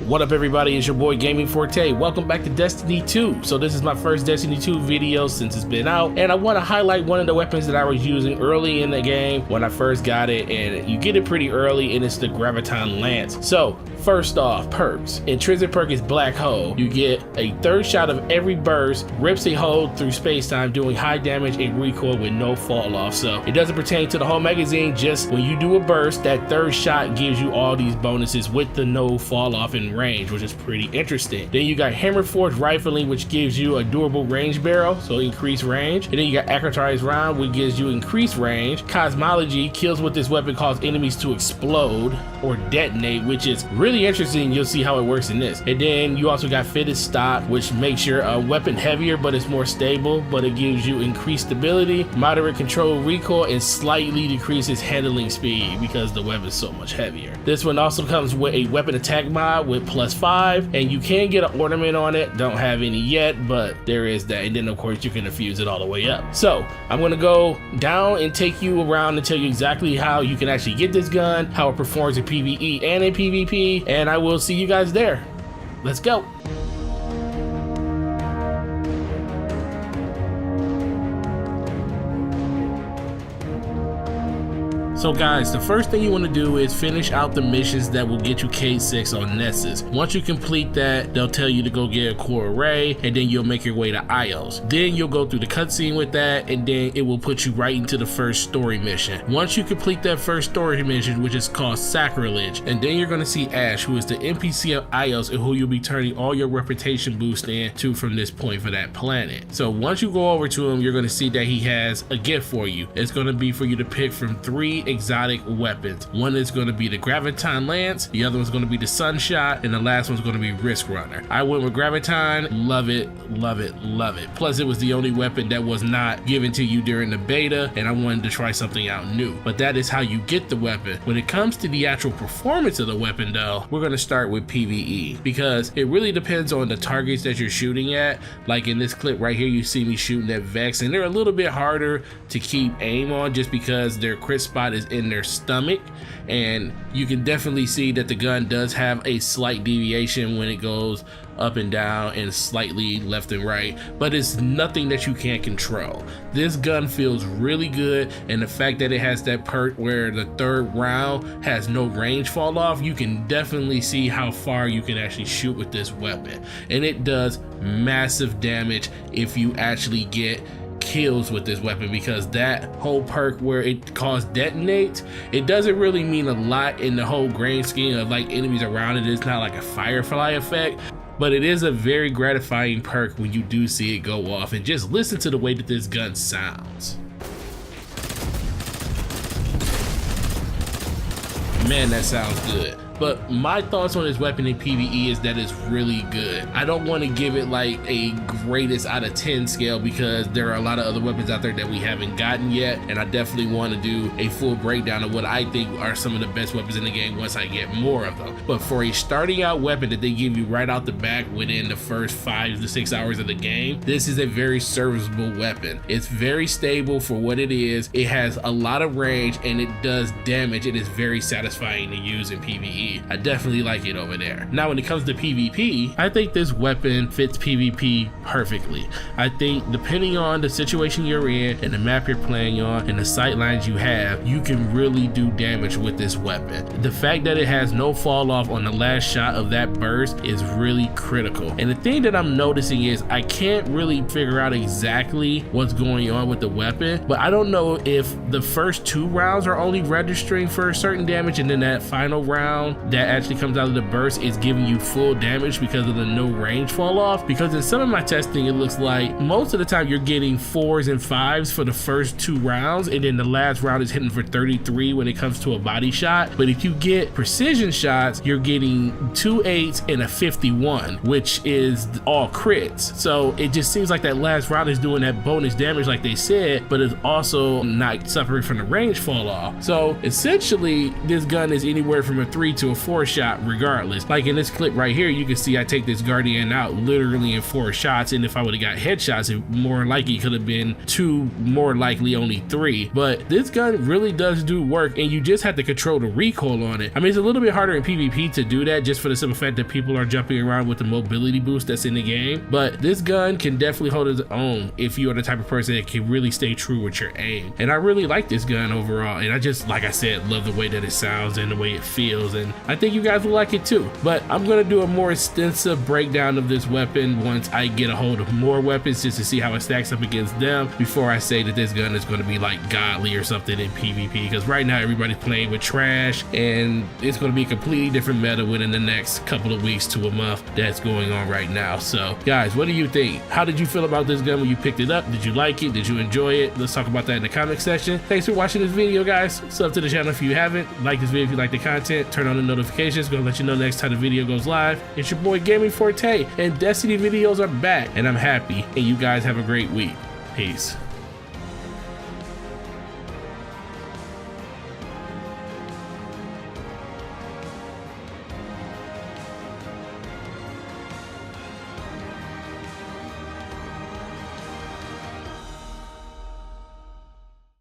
What up everybody, it's your boy Gaming Forte. Welcome back to Destiny 2. So this is my first Destiny 2 video since it's been out, and I want to highlight one of the weapons that I was using early in the game when I first got it, and you get it pretty early, and it's the Graviton Lance. So first off, perks. Intrinsic perk is Black Hole. You get a third shot of every burst, rips a hole through space-time, doing high damage and recoil with no fall off. So it doesn't pertain to the whole magazine, just when you do a burst, that third shot gives you all these bonuses with the no fall off in range, which is pretty interesting. Then you got Hammer Forge Rifling, which gives you a durable range barrel, so increased range. And then you got Accuratorize Round, which gives you increased range. Cosmology, kills with this weapon cause enemies to explode or detonate, which is really interesting. You'll see how it works in this. And then you also got Fitted Stock, which makes your weapon heavier, but it's more stable, but it gives you increased stability, moderate control recoil, and slightly decreases handling speed because the weapon is so much heavier. This one also comes with a weapon attack mod with +5, and you can get an ornament on it. Don't have any yet, but there is that. And then of course you can infuse it all the way up. So I'm gonna go down and take you around and tell you exactly how you can actually get this gun, how it performs in PvE and in PvP, and I will see you guys there. Let's go. So guys, the first thing you want to do is finish out the missions that will get you K6 on Nessus. Once you complete that, they'll tell you to go get a core array, and then you'll make your way to Ios. Then you'll go through the cutscene with that, and then it will put you right into the first story mission. Once you complete that first story mission, which is called Sacrilege, and then you're going to see Ash, who is the NPC of Ios and who you'll be turning all your reputation boost into from this point for that planet. So once you go over to him, you're going to see that he has a gift for you. It's going to be for you to pick from 3 exotic weapons. One is going to be the Graviton Lance, the other one's going to be the Sunshot, and the last one's going to be Risk Runner. I went with Graviton. Love it, love it, love it. Plus it was the only weapon that was not given to you during the beta, and I wanted to try something out new. But that is how you get the weapon. When it comes to the actual performance of the weapon though, we're going to start with PvE, because it really depends on the targets that you're shooting at. Like in this clip right here, you see me shooting at Vex, and they're a little bit harder to keep aim on just because their crit spot is in their stomach, and you can definitely see that the gun does have a slight deviation when it goes up and down and slightly left and right, but it's nothing that you can't control. This gun feels really good, and the fact that it has that perk where the third round has no range fall off, you can definitely see how far you can actually shoot with this weapon, and it does massive damage if you actually get kills with this weapon, because that whole perk where it causes detonate, it doesn't really mean a lot in the whole grand scheme of like enemies around it. It's not like a firefly effect, but it is a very gratifying perk when you do see it go off. And just listen to the way that this gun sounds. Man, that sounds good. But my thoughts on this weapon in PvE is that it's really good. I don't want to give it like a greatest out of 10 scale, because there are a lot of other weapons out there that we haven't gotten yet, and I definitely want to do a full breakdown of what I think are some of the best weapons in the game once I get more of them. But for a starting out weapon that they give you right out the back within the first 5 to 6 hours of the game, this is a very serviceable weapon. It's very stable for what it is. It has a lot of range and it does damage. It is very satisfying to use in PvE. I definitely like it over there. Now when it comes to PvP, I think this weapon fits PvP perfectly. I think depending on the situation you're in and the map you're playing on and the sight lines you have, you can really do damage with this weapon. The fact that it has no fall off on the last shot of that burst is really critical. And the thing that I'm noticing is I can't really figure out exactly what's going on with the weapon, but I don't know if the first 2 rounds are only registering for a certain damage, and then that final round that actually comes out of the burst is giving you full damage because of the no range fall off. Because in some of my testing, it looks like most of the time you're getting 4s and 5s for the first 2 rounds, and then the last round is hitting for 33 when it comes to a body shot. But if you get precision shots, you're getting 2 8s and a 51, which is all crits. So it just seems like that last round is doing that bonus damage like they said, but it's also not suffering from the range fall off. So essentially this gun is anywhere from a 3 to into a 4-shot regardless. Like in this clip right here, you can see I take this Guardian out literally in 4 shots, and if I would have got headshots, it more likely could have been 2, more likely only 3. But this gun really does do work, and you just have to control the recoil on it. I mean, it's a little bit harder in PvP to do that, just for the simple fact that people are jumping around with the mobility boost that's in the game. But this gun can definitely hold its own if you are the type of person that can really stay true with your aim. And I really like this gun overall, and I just, like I said, love the way that it sounds and the way it feels, and I think you guys will like it too. But I'm gonna do a more extensive breakdown of this weapon once I get a hold of more weapons, just to see how it stacks up against them, before I say that this gun is gonna be like godly or something in PvP, because right now everybody's playing with trash, and it's gonna be a completely different meta within the next couple of weeks to a month that's going on right now. So guys, what do you think? How did you feel about this gun when you picked it up? Did you like it? Did you enjoy it? Let's talk about that in the comment section. Thanks for watching this video, guys. Sub to the channel if you haven't. Like this video if you like the content. Turn on the notifications. Gonna let you know next time the video goes live. It's your boy Gaming Forte, and Destiny videos are back, and I'm happy. And you guys have a great week. Peace.